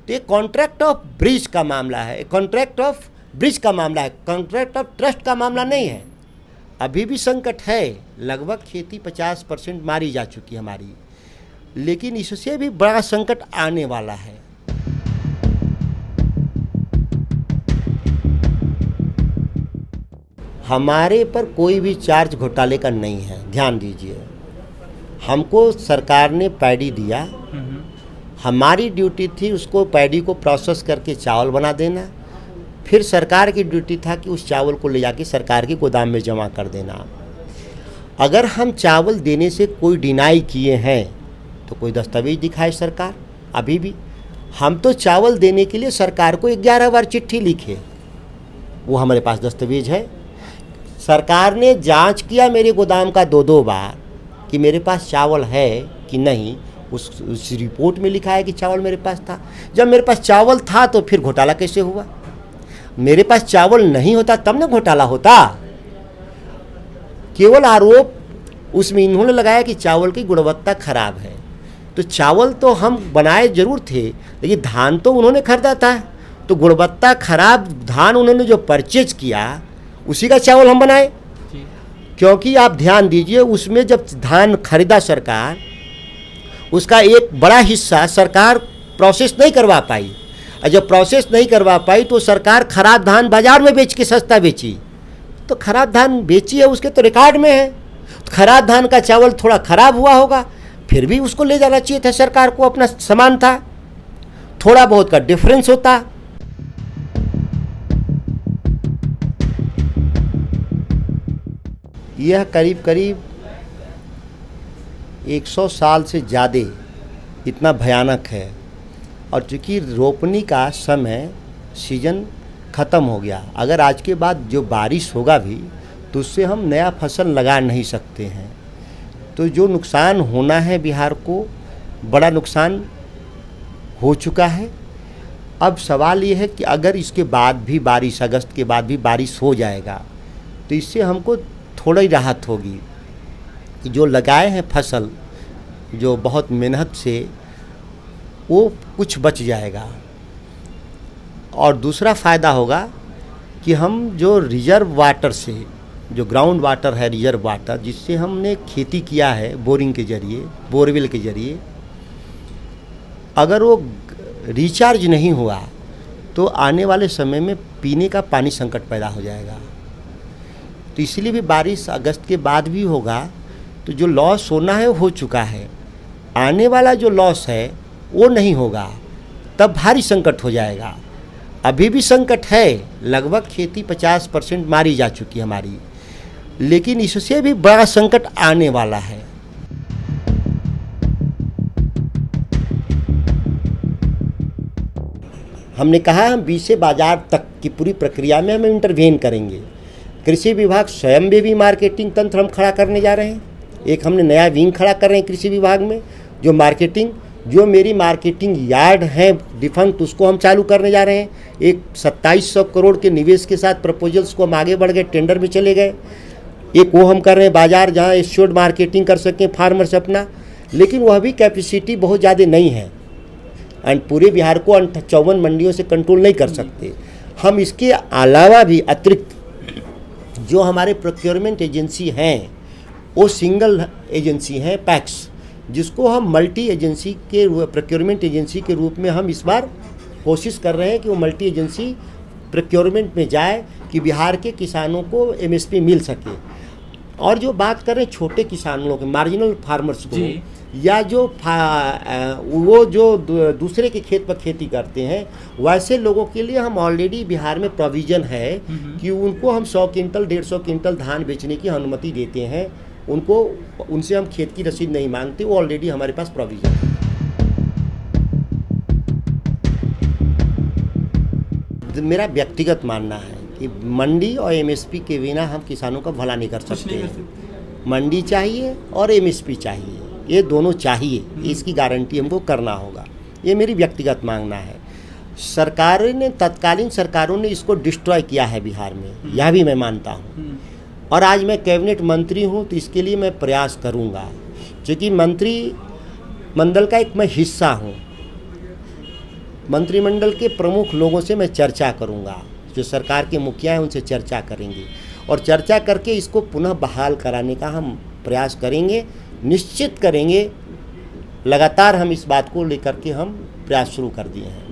तो ये contract of bridge का मामला है, कॉन्ट्रैक्ट ऑफ ब्रिज का मामला है, कॉन्ट्रैक्ट ऑफ ट्रस्ट का मामला नहीं है। अभी भी संकट है, लगभग खेती 50% मारी जा चुकी है हमारी, लेकिन इससे भी बड़ा संकट आने वाला है। हमारे पर कोई भी चार्ज घोटाले का नहीं है, ध्यान दीजिए। हमको सरकार ने पैडी दिया, हमारी ड्यूटी थी उसको पैडी को प्रोसेस करके चावल बना देना, फिर सरकार की ड्यूटी था कि उस चावल को ले जाके सरकार के गोदाम में जमा कर देना। अगर हम चावल देने से कोई डिनाई किए हैं तो कोई दस्तावेज दिखाए सरकार। अभी भी हम तो चावल देने के लिए सरकार को 11 बार चिट्ठी लिखे, वो हमारे पास दस्तावेज है। सरकार ने जांच किया मेरे गोदाम का 2-2 बार कि मेरे पास चावल है कि नहीं। उस रिपोर्ट में लिखा है कि चावल मेरे पास था। जब मेरे पास चावल था तो फिर घोटाला कैसे हुआ? मेरे पास चावल नहीं होता तब ना घोटाला होता। केवल आरोप उसमें इन्होंने लगाया कि चावल की गुणवत्ता खराब है। तो चावल तो हम बनाए जरूर थे, लेकिन धान तो उन्होंने खरीदा था, तो गुणवत्ता खराब धान उन्होंने जो परचेज किया उसी का चावल हम बनाए। क्योंकि आप ध्यान दीजिए, उसमें जब धान खरीदा सरकार, उसका एक बड़ा हिस्सा सरकार प्रोसेस नहीं करवा पाई, और जब प्रोसेस नहीं करवा पाई तो सरकार खराब धान बाजार में बेच के सस्ता बेची। तो खराब धान बेची है, उसके तो रिकॉर्ड में है। तो खराब धान का चावल थोड़ा खराब हुआ होगा, फिर भी उसको ले जाना चाहिए था सरकार को, अपना सामान था, थोड़ा बहुत का डिफरेंस होता। यह करीब करीब 100 साल से ज़्यादा इतना भयानक है। और चूँकि रोपनी का समय सीजन ख़त्म हो गया, अगर आज के बाद जो बारिश होगा भी तो उससे हम नया फसल लगा नहीं सकते हैं। तो जो नुकसान होना है बिहार को, बड़ा नुकसान हो चुका है। अब सवाल ये है कि अगर इसके बाद भी बारिश, अगस्त के बाद भी बारिश हो जाएगा तो इससे हमको थोड़ा ही राहत होगी कि जो लगाए हैं फसल, जो बहुत मेहनत से, वो कुछ बच जाएगा। और दूसरा फ़ायदा होगा कि हम जो रिजर्व वाटर से, जो ग्राउंड वाटर है, रिजर्व वाटर जिससे हमने खेती किया है बोरिंग के ज़रिए, बोरवेल के ज़रिए, अगर वो रिचार्ज नहीं हुआ तो आने वाले समय में पीने का पानी संकट पैदा हो जाएगा। तो इसलिए भी बारिश अगस्त के बाद भी होगा तो जो लॉस होना है वो हो चुका है, आने वाला जो लॉस है वो नहीं होगा, तब भारी संकट हो जाएगा। अभी भी संकट है, लगभग खेती 50% मारी जा चुकी है हमारी, लेकिन इससे भी बड़ा संकट आने वाला है। हमने कहा हम बीसे बाजार तक की पूरी प्रक्रिया में हम इंटरवेन करेंगे। कृषि विभाग स्वयं में भी मार्केटिंग तंत्र हम खड़ा करने जा रहे हैं। एक हमने नया विंग खड़ा कर रहे हैं कृषि विभाग में, जो मार्केटिंग, जो मेरी मार्केटिंग यार्ड है डिफंक्ट, उसको हम चालू करने जा रहे हैं। एक 2700 करोड़ के निवेश के साथ प्रपोजल्स को हम आगे बढ़ गए, टेंडर में चले गए। एक वो हम कर रहे हैं बाजार जहाँ एश्योर्ड मार्केटिंग कर सकें फार्मर्स अपना, लेकिन वह भी कैपेसिटी बहुत ज़्यादा नहीं है एंड पूरे बिहार को 54 मंडियों से कंट्रोल नहीं कर सकते। हम इसके अलावा भी अतिरिक्त जो हमारे प्रोक्योरमेंट एजेंसी हैं, वो सिंगल एजेंसी हैं पैक्स, जिसको हम मल्टी एजेंसी के प्रोक्योरमेंट एजेंसी के रूप में हम इस बार कोशिश कर रहे हैं कि वो मल्टी एजेंसी प्रोक्योरमेंट में जाए कि बिहार के किसानों को एमएसपी मिल सके। और जो बात कर रहे हैं छोटे किसानों के, मार्जिनल फार्मर्स को, या जो वो जो दूसरे के खेत पर खेती करते हैं, वैसे लोगों के लिए हम ऑलरेडी बिहार में प्रोविज़न है कि उनको हम 100 क्विंटल 150 क्विंटल धान बेचने की अनुमति देते हैं। उनको, उनसे हम खेत की रसीद नहीं मांगते, वो ऑलरेडी हमारे पास प्रोविज़न है। मेरा व्यक्तिगत मानना है कि मंडी और एमएसपी के बिना हम किसानों का भला नहीं कर सकते हैं। मंडी चाहिए और एमएसपी चाहिए, ये दोनों चाहिए, इसकी गारंटी हमको करना होगा। ये मेरी व्यक्तिगत मांगना है। सरकार ने, तत्कालीन सरकारों ने इसको डिस्ट्रॉय किया है बिहार में, यह भी मैं मानता हूँ। और आज मैं कैबिनेट मंत्री हूँ तो इसके लिए मैं प्रयास करूँगा, क्योंकि मंत्री मंडल का एक मैं हिस्सा हूँ। मंत्रिमंडल के प्रमुख लोगों से मैं चर्चा करूंगा, जो सरकार के मुखिया हैं उनसे चर्चा करेंगे और चर्चा करके इसको पुनः बहाल कराने का हम प्रयास करेंगे, निश्चित करेंगे। लगातार हम इस बात को लेकर के हम प्रयास शुरू कर दिए हैं।